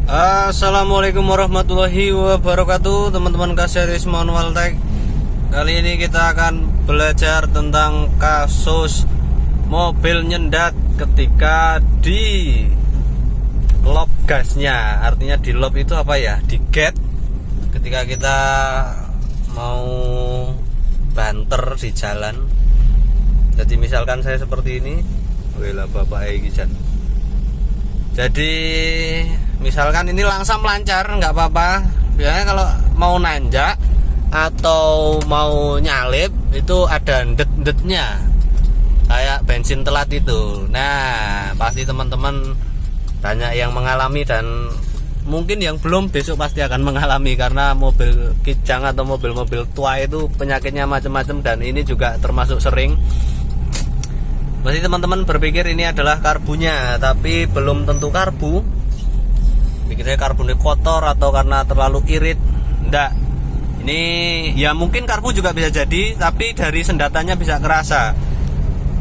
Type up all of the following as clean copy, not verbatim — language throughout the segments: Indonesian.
Assalamualaikum warahmatullahi wabarakatuh, teman-teman Kasyaris Manual Tech. Kali ini kita akan belajar tentang kasus mobil nyendat ketika di lop gasnya. Artinya di lop itu apa ya? Di gate. Ketika kita mau banter di jalan. Jadi misalkan saya seperti ini, wela bapak Gijan. Jadi misalkan ini langsam lancar, nggak apa-apa. Biasanya kalau mau nanjak atau mau nyalip itu ada ndet-ndetnya, kayak bensin telat itu. Nah, pasti teman-teman banyak yang mengalami, dan mungkin yang belum besok pasti akan mengalami, karena mobil kijang atau mobil-mobil tua itu penyakitnya macam-macam, dan ini juga termasuk sering. Pasti teman-teman berpikir ini adalah karbunya, tapi belum tentu karbu. Pikirnya karbonnya kotor atau karena terlalu irit. Enggak. Ini ya mungkin karbu juga bisa jadi, tapi dari sendatannya bisa kerasa.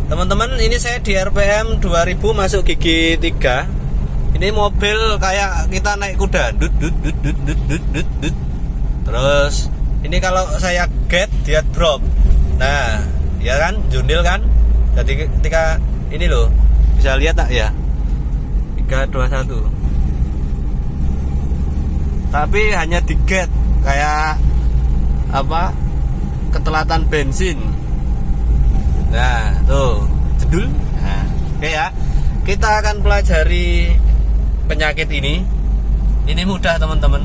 Teman-teman, ini saya di RPM 2000 masuk gigi 3. Ini mobil kayak kita naik kuda. Dut dut dut dut dut dut dut dut. Terus ini kalau saya get dia drop. Nah, ya kan, jundil kan? Jadi ketika ini loh, bisa lihat tak ya? 3 2 1. Tapi hanya di gate, kayak apa? Ketelatan bensin. Nah, tuh, jedul. Nah, oke ya. Kita akan pelajari penyakit ini. Ini mudah, teman-teman.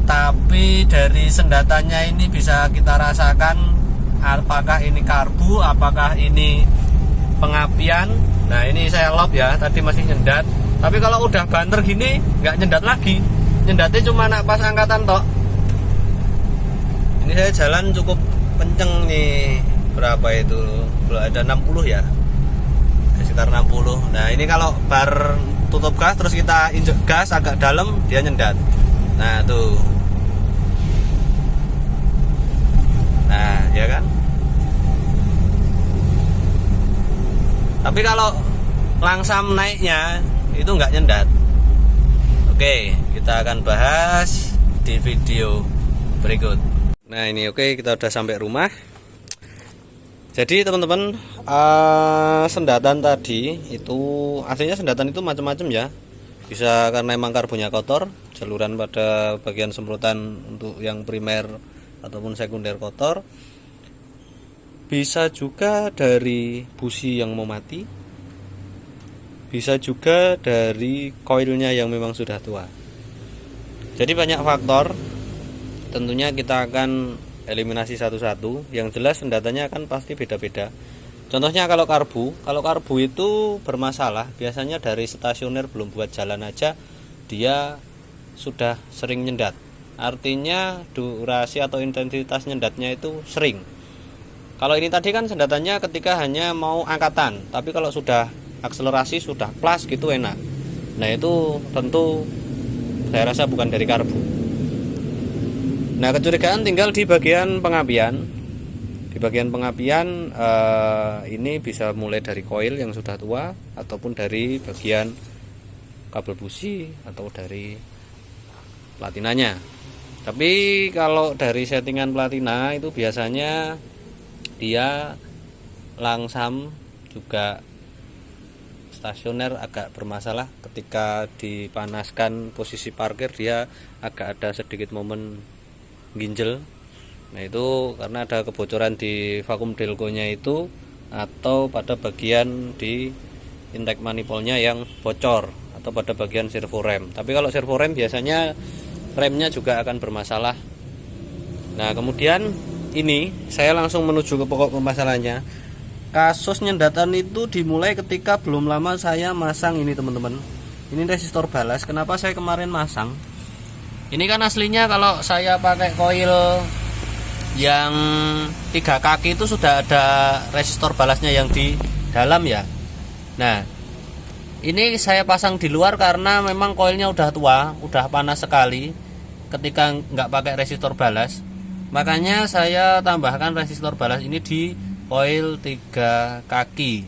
Tapi dari sendatannya ini bisa kita rasakan apakah ini karbu, apakah ini pengapian. Nah, ini saya lop ya, tadi masih nyendat. Tapi kalau udah banter gini nggak nyendat lagi, nyendatnya cuma nak pas angkatan tok. Ini saya jalan cukup kenceng nih, berapa itu, ada 60 ya, sekitar 60. Nah, ini kalau bar tutup gas terus kita injek gas agak dalam, dia nyendat. Nah, tuh. Nah, ya kan. Tapi kalau langsam naiknya itu nggak nyendat. Oke, kita akan bahas di video berikut. Nah, ini oke, kita udah sampai rumah. Jadi teman-teman, sendatan tadi itu aslinya sendatan itu macam-macam ya. Bisa karena emang karbonnya kotor, saluran pada bagian semprotan untuk yang primer ataupun sekunder kotor. Bisa juga dari busi yang mau mati, bisa juga dari koilnya yang memang sudah tua. Jadi banyak faktor. Tentunya kita akan eliminasi satu-satu. Yang jelas sendatannya kan pasti beda-beda. Contohnya kalau karbu itu bermasalah, biasanya dari stasioner belum buat jalan aja dia sudah sering nyendat. Artinya durasi atau intensitas nyendatnya itu sering. Kalau ini tadi kan sendatannya ketika hanya mau angkatan, tapi kalau sudah akselerasi, sudah plus gitu enak. Nah, itu tentu saya rasa bukan dari karbu. Nah, kecurigaan tinggal di bagian pengapian. Di bagian pengapian ini bisa mulai dari koil yang sudah tua, ataupun dari bagian kabel busi, atau dari platinanya. Tapi kalau dari settingan platina itu biasanya dia langsam, juga stasioner agak bermasalah. Ketika dipanaskan posisi parkir dia agak ada sedikit momen ginjel. Nah, itu karena ada kebocoran di vakum delconya itu, atau pada bagian di intake manifoldnya yang bocor, atau pada bagian servo rem. Tapi kalau servo rem biasanya remnya juga akan bermasalah. Nah, kemudian ini saya langsung menuju ke pokok permasalahannya. Kasus nyendatan itu dimulai ketika belum lama saya masang ini, teman-teman. Ini resistor balas. Kenapa saya kemarin masang? Ini kan aslinya kalau saya pakai koil yang 3 kaki itu sudah ada resistor balasnya yang di dalam ya. Nah, ini saya pasang di luar karena memang koilnya udah tua, udah panas sekali ketika nggak pakai resistor balas. Makanya saya tambahkan resistor balas ini di koil 3 kaki.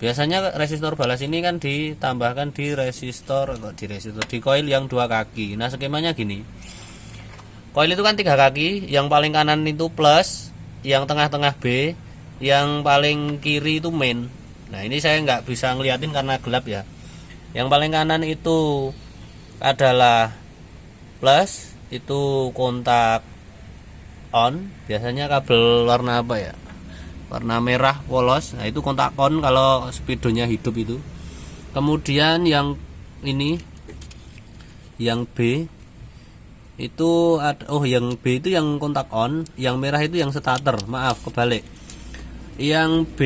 Biasanya resistor balas ini kan ditambahkan di di koil yang 2 kaki. Nah, skemanya gini. Koil itu kan 3 kaki, yang paling kanan itu plus, yang tengah-tengah B, yang paling kiri itu main. Nah, ini saya nggak bisa ngeliatin karena gelap ya. Yang paling kanan itu adalah plus, itu kontak on. Biasanya kabel warna apa ya? Warna merah polos. Nah, itu kontak on kalau speedonya hidup itu. Kemudian yang ini, yang B itu yang B itu yang kontak on, yang merah itu yang starter. Maaf, kebalik. Yang B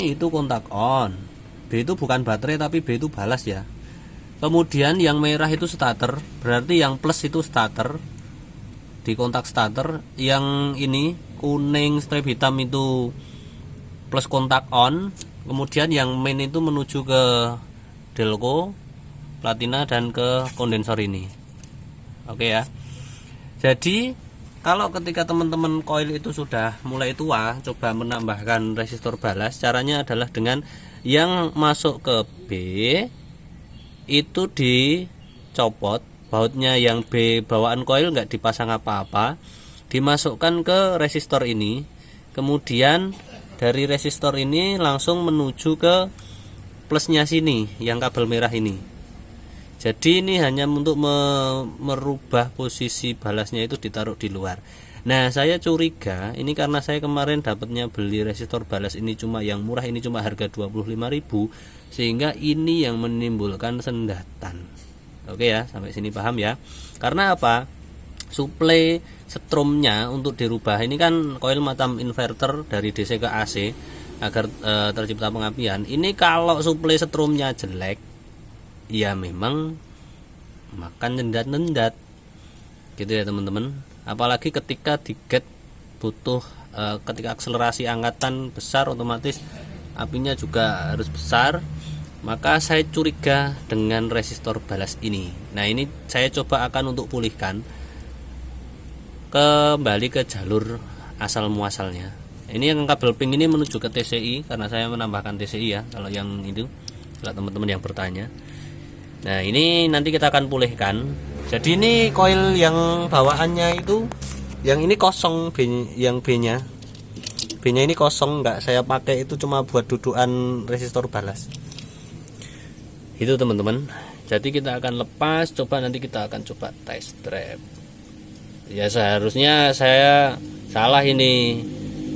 itu kontak on. B itu bukan baterai tapi B itu balas ya. Kemudian yang merah itu starter, berarti yang plus itu starter di kontak starter. Yang ini kuning strip hitam itu plus kontak on. Kemudian yang main itu menuju ke delco, platina, dan ke kondensor ini. Oke ya. Jadi kalau ketika teman-teman koil itu sudah mulai tua, coba menambahkan resistor balas. Caranya adalah dengan yang masuk ke B itu dicopot bautnya, yang B bawaan koil nggak dipasang apa-apa, dimasukkan ke resistor ini. Kemudian dari resistor ini langsung menuju ke plusnya sini, yang kabel merah ini. Jadi ini hanya untuk merubah posisi balasnya itu ditaruh di luar. Nah, saya curiga ini karena saya kemarin dapatnya beli resistor balas ini cuma yang murah, ini cuma harga 25.000, sehingga ini yang menimbulkan sendatan. Oke ya, sampai sini paham ya. Karena apa? Suplai stromnya untuk dirubah, ini kan koil macam inverter dari DC ke AC agar tercipta pengapian. Ini kalau suplai stromnya jelek, ya memang makan nendat-nendat gitu ya teman-teman. Apalagi ketika diget butuh ketika akselerasi angkatan besar, otomatis apinya juga harus besar. Maka saya curiga dengan resistor balas ini. Nah, ini saya coba akan untuk pulihkan kembali ke jalur asal muasalnya. Ini yang kabel pink ini menuju ke TCI karena saya menambahkan TCI ya, kalau yang itu, kalau teman-teman yang bertanya. Nah, ini nanti kita akan pulihkan. Jadi ini koil yang bawaannya itu, yang ini kosong, yang B-nya ini kosong, nggak saya pakai, itu cuma buat dudukan resistor balas. Itu teman-teman. Jadi kita akan lepas, nanti kita akan coba test drive. Ya seharusnya saya salah ini.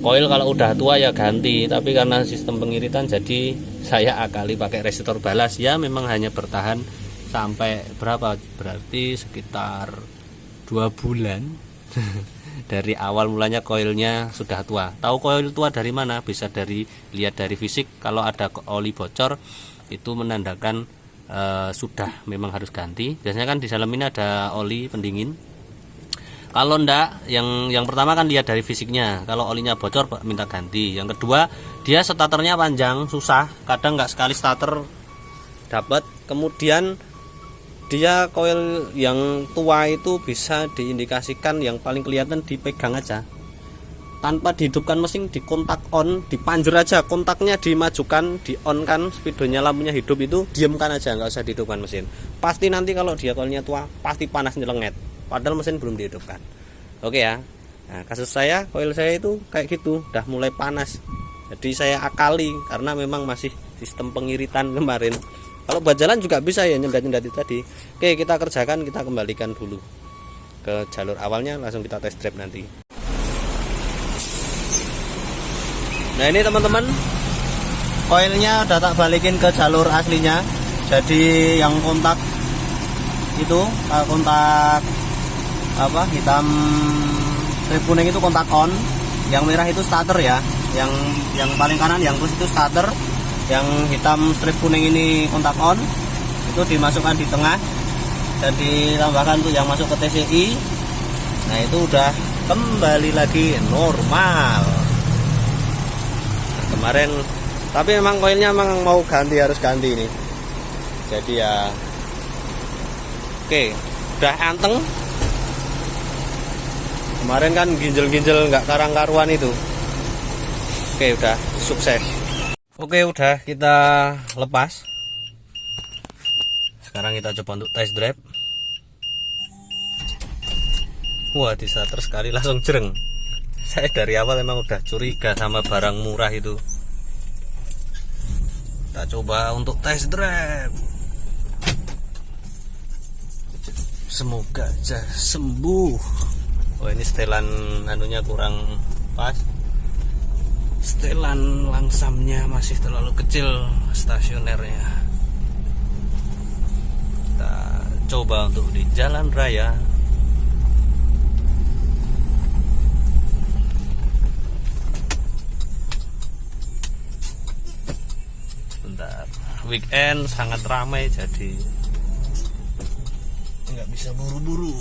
Koil kalau udah tua ya ganti, tapi karena sistem pengiritan jadi saya akali pakai resistor balas. Ya memang hanya bertahan sampai berapa? Berarti sekitar 2 bulan. Dari awal mulanya koilnya sudah tua. Tahu koil tua dari mana? Bisa lihat dari fisik. Kalau ada oli bocor itu menandakan sudah memang harus ganti. Biasanya kan di dalam ini ada oli pendingin. Kalau ndak, yang pertama kan lihat dari fisiknya. Kalau olinya bocor minta ganti. Yang kedua, dia starternya panjang, susah. Kadang nggak sekali starter dapat. Kemudian dia koil yang tua itu bisa diindikasikan, yang paling kelihatan dipegang aja. Tanpa dihidupkan mesin, di kontak on, dipanjur aja, kontaknya dimajukan, di on kan, speedonya lampunya hidup, itu diamkan aja, nggak usah dihidupkan mesin. Pasti nanti kalau dia koilnya tua, pasti panas nyelenget. Padahal mesin belum dihidupkan. Oke ya. Nah, kasus saya, koil saya itu kayak gitu, udah mulai panas. Jadi saya akali karena memang masih sistem pengiritan kemarin. Kalau buat jalan juga bisa ya, nyendat-nyendat itu tadi. Oke, kita kerjakan, kita kembalikan dulu ke jalur awalnya, langsung kita test drive nanti. Nah, ini teman-teman, koilnya udah tak balikin ke jalur aslinya. Jadi yang kontak itu, kontak apa hitam strip kuning itu kontak on, yang merah itu starter ya, yang paling kanan yang plus itu starter, yang hitam strip kuning ini kontak on, itu dimasukkan di tengah dan ditambahkan tuh yang masuk ke TCI. Nah, itu udah kembali lagi normal. Nah, kemarin tapi memang koilnya memang mau ganti, harus ganti ini. Jadi ya oke, udah anteng. Kemarin kan ginjel-ginjel nggak karang-karuan itu. Oke, udah sukses. Oke, udah kita lepas. Sekarang kita coba untuk test drive. Wah, di starter sekali langsung jereng. Saya dari awal emang udah curiga sama barang murah itu. Kita coba untuk test drive. Semoga aja sembuh. Oh, ini setelan anunya kurang pas. Setelan langsamnya masih terlalu kecil, stasionernya. Kita coba untuk di jalan raya. Sebentar, weekend sangat ramai jadi nggak bisa buru-buru.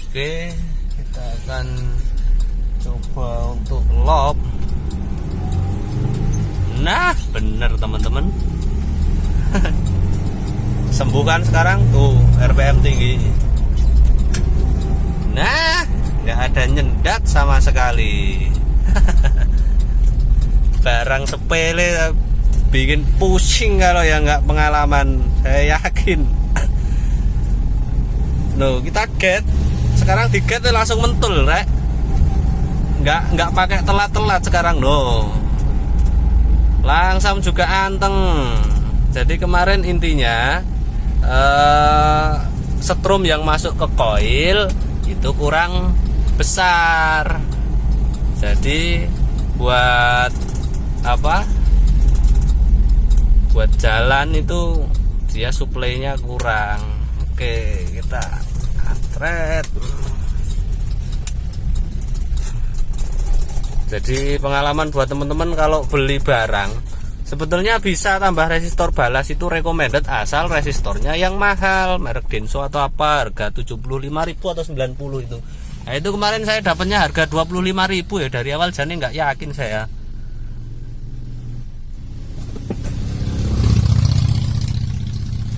Oke, kita akan coba untuk lob. Nah, bener teman-teman. Sembuhkan sekarang tuh RPM tinggi. Nah, nggak ada nyendat sama sekali. Barang sepele bikin pusing kalau yang nggak pengalaman, saya yakin. No, kita get. Sekarang di get langsung mentul, rek. Nggak pakai telat-telat sekarang, no. Langsam juga anteng. Jadi kemarin intinya setrum yang masuk ke coil itu kurang besar. Jadi buat apa? Buat jalan itu dia suplainya kurang. Oke, kita antret. Jadi pengalaman buat teman-teman kalau beli barang, sebetulnya bisa tambah resistor balas, itu recommended asal resistornya yang mahal, merek Denso atau apa, harga 75.000 atau 90 itu. Nah, itu kemarin saya dapatnya harga 25.000 ya, dari awal jane nggak yakin saya.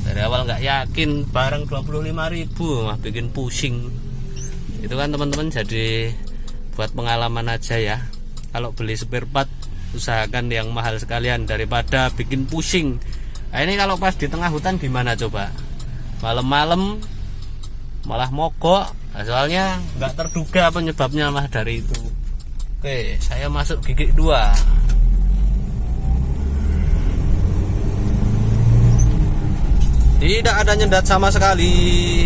Dari awal nggak yakin barang 25.000 mah bikin pusing. Itu kan teman-teman, jadi buat pengalaman aja ya. Kalau beli spare part usahakan yang mahal sekalian daripada bikin pusing. Nah, ini kalau pas di tengah hutan gimana coba? Malam-malam malah mogok. Nah, soalnya nggak terduga penyebabnya mah dari itu. Oke, saya masuk gigi 2. Tidak ada nyendat sama sekali.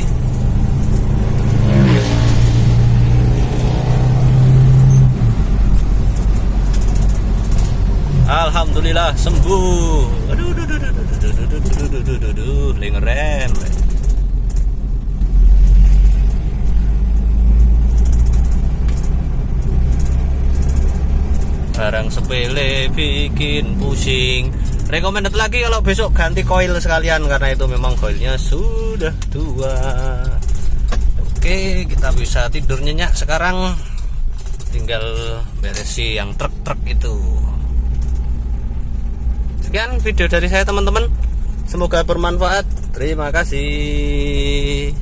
Alhamdulillah sembuh. Aduh, lengerem. Barang sepele bikin pusing. Recommended lagi kalau besok ganti coil sekalian, karena itu memang coilnya sudah tua. Oke, kita bisa tidur nyenyak sekarang. Tinggal beresi yang truk-truk itu. Sekian video dari saya teman-teman, semoga bermanfaat. Terima kasih.